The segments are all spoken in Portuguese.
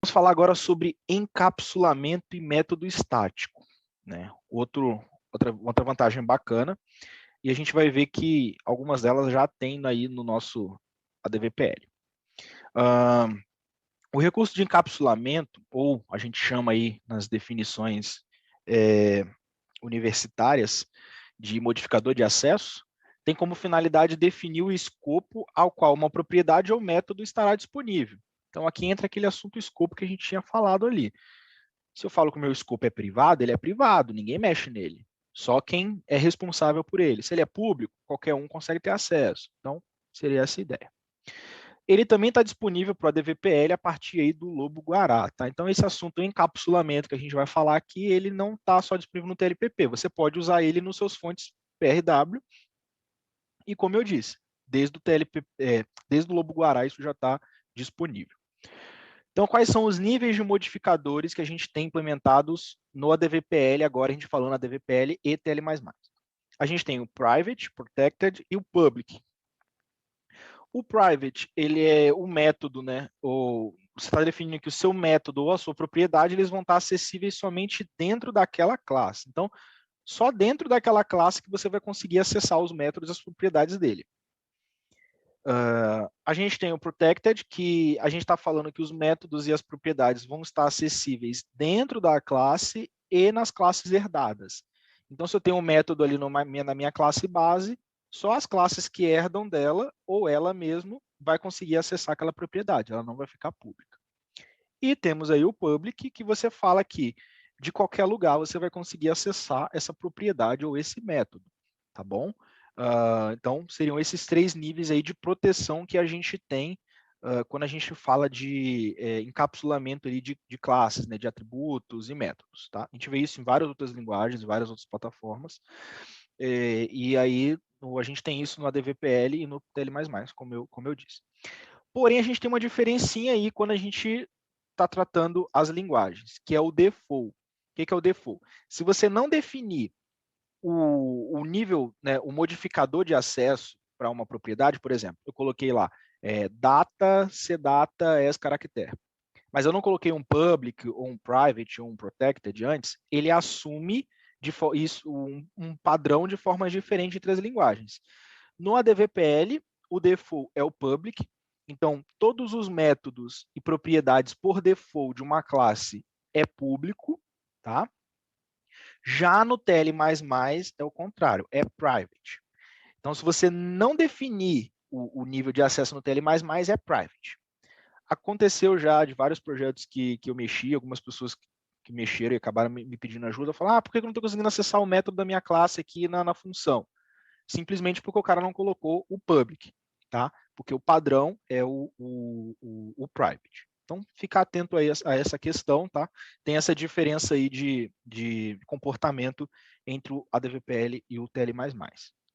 Vamos falar agora sobre encapsulamento e método estático, né? Outra vantagem bacana, e a gente vai ver que algumas delas já tem aí no nosso ADVPL. O recurso de encapsulamento, ou a gente chama aí nas definições universitárias de modificador de acesso, tem como finalidade definir o escopo ao qual uma propriedade ou método estará disponível. Então, aqui entra aquele assunto escopo que a gente tinha falado ali. Se eu falo que o meu escopo é privado, ele é privado, ninguém mexe nele. Só quem é responsável por ele. Se ele é público, qualquer um consegue ter acesso. Então, seria essa a ideia. Ele também está disponível para o ADVPL a partir aí do Lobo-Guará. Tá? Então, esse assunto encapsulamento que a gente vai falar aqui, ele não está só disponível no TLPP. Você pode usar ele nos seus fontes PRW. E como eu disse, desde o Lobo-Guará isso já está disponível. Então, quais são os níveis de modificadores que a gente tem implementados no ADVPL, agora a gente falando ADVPL e TL++. A gente tem o Private, Protected e o Public. O Private, ele é o método, né? Você está definindo que o seu método ou a sua propriedade, eles vão estar acessíveis somente dentro daquela classe. Então, só dentro daquela classe que você vai conseguir acessar os métodos e as propriedades dele. A gente tem o Protected, que a gente está falando que os métodos e as propriedades vão estar acessíveis dentro da classe e nas classes herdadas. Então, se eu tenho um método ali na minha classe base, só as classes que herdam dela ou ela mesmo vai conseguir acessar aquela propriedade, ela não vai ficar pública. E temos aí o Public, que você fala que de qualquer lugar você vai conseguir acessar essa propriedade ou esse método, tá bom? Então, seriam esses três níveis aí de proteção que a gente tem quando a gente fala de encapsulamento ali de classes, né, de atributos e métodos. Tá? A gente vê isso em várias outras linguagens, várias outras plataformas, e aí a gente tem isso no ADVPL e no TL++, como eu disse. Porém, a gente tem uma diferencinha aí quando a gente está tratando as linguagens, que é o default. O que é o default? Se você não definir o nível, né, o modificador de acesso para uma propriedade, por exemplo, eu coloquei lá data, cdata, as caractere, mas eu não coloquei um public, ou um private, ou um protected antes, ele assume um padrão de formas diferentes entre as linguagens. No ADVPL, o default é o public, então todos os métodos e propriedades por default de uma classe é público, tá? Já no TL++ é o contrário, é private. Então, se você não definir o nível de acesso no TL++, é private. Aconteceu já de vários projetos que eu mexi, algumas pessoas que mexeram e acabaram me pedindo ajuda, falaram, por que eu não estou conseguindo acessar o método da minha classe aqui na função? Simplesmente porque o cara não colocou o public, tá? Porque o padrão é o private. Então, ficar atento aí a essa questão, tá? Tem essa diferença aí de comportamento entre o ADVPL e o TL++,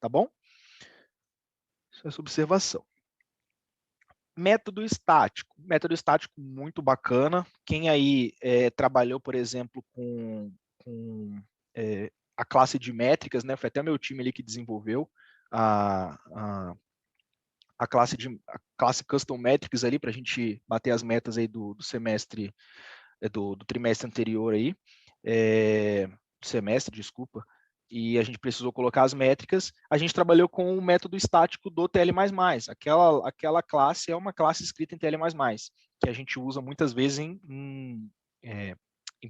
tá bom? Essa observação. Método estático. Método estático muito bacana. Quem aí trabalhou, por exemplo, com a classe de métricas, né? Foi até meu time ali que desenvolveu a classe Custom Metrics ali para a gente bater as metas aí do semestre, do trimestre anterior aí, semestre, desculpa, e a gente precisou colocar as métricas. A gente trabalhou com o método estático do TL++. Aquela classe é uma classe escrita em TL++, que a gente usa muitas vezes em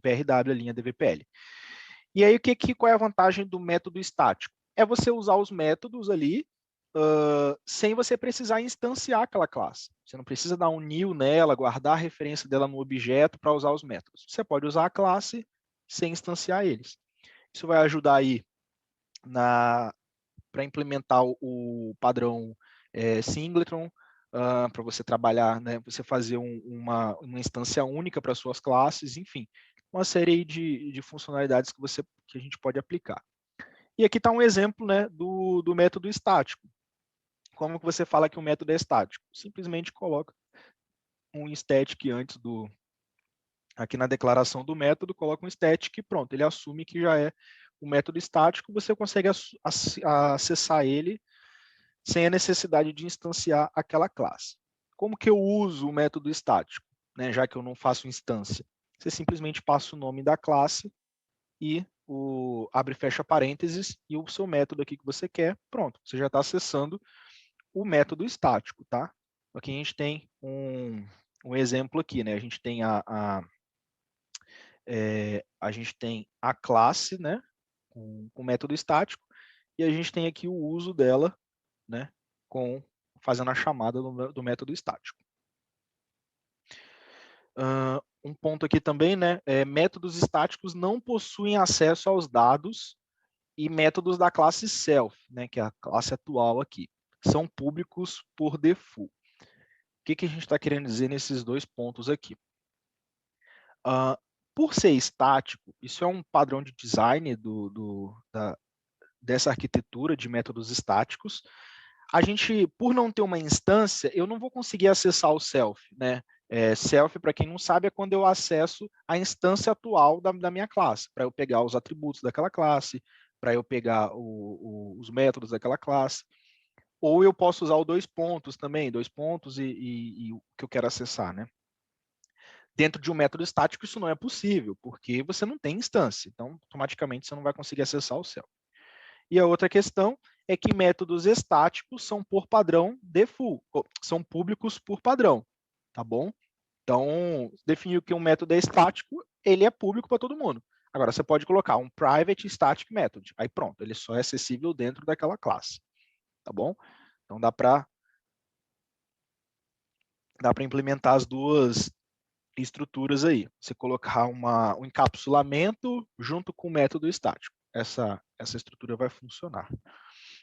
PRW, a linha DVPL. E aí, qual é a vantagem do método estático? É você usar os métodos ali sem você precisar instanciar aquela classe. Você não precisa dar um new nela, guardar a referência dela no objeto para usar os métodos. Você pode usar a classe sem instanciar eles. Isso vai ajudar aí para implementar o padrão singleton, para você trabalhar, né, você fazer uma instância única para suas classes, enfim, uma série de funcionalidades que a gente pode aplicar. E aqui está um exemplo, né, do método estático. Como que você fala que um método é estático? Simplesmente coloca um static antes aqui na declaração do método, coloca um static e pronto, ele assume que já é um método estático, você consegue acessar ele sem a necessidade de instanciar aquela classe. Como que eu uso o método estático? né, já que eu não faço instância? Você simplesmente passa o nome da classe e o abre e fecha parênteses e o seu método aqui que você quer, pronto, você já está acessando o método estático, tá? Aqui a gente tem um exemplo aqui, né? A gente tem a gente tem a classe, né, com o método estático, e a gente tem aqui o uso dela, né, fazendo a chamada do método estático. Um ponto aqui também, né, métodos estáticos não possuem acesso aos dados e métodos da classe self, né, que é a classe atual aqui, são públicos por default. O que a gente está querendo dizer nesses dois pontos aqui? Por ser estático, isso é um padrão de design dessa arquitetura de métodos estáticos. A gente, por não ter uma instância, eu não vou conseguir acessar o self, né? Self, para quem não sabe, é quando eu acesso a instância atual da minha classe, para eu pegar os atributos daquela classe, para eu pegar os métodos daquela classe. Ou eu posso usar o dois pontos também, dois pontos e o que eu quero acessar, né? Dentro de um método estático, isso não é possível, porque você não tem instância. Então, automaticamente, você não vai conseguir acessar o self. E a outra questão é que métodos estáticos são, por padrão, default, são públicos por padrão, tá bom? Então, definir que um método é estático, ele é público para todo mundo. Agora, você pode colocar um private static method. Aí pronto, ele só é acessível dentro daquela classe, tá bom? Então, dá para implementar as duas estruturas aí. Você colocar um encapsulamento junto com o método estático. Essa estrutura vai funcionar.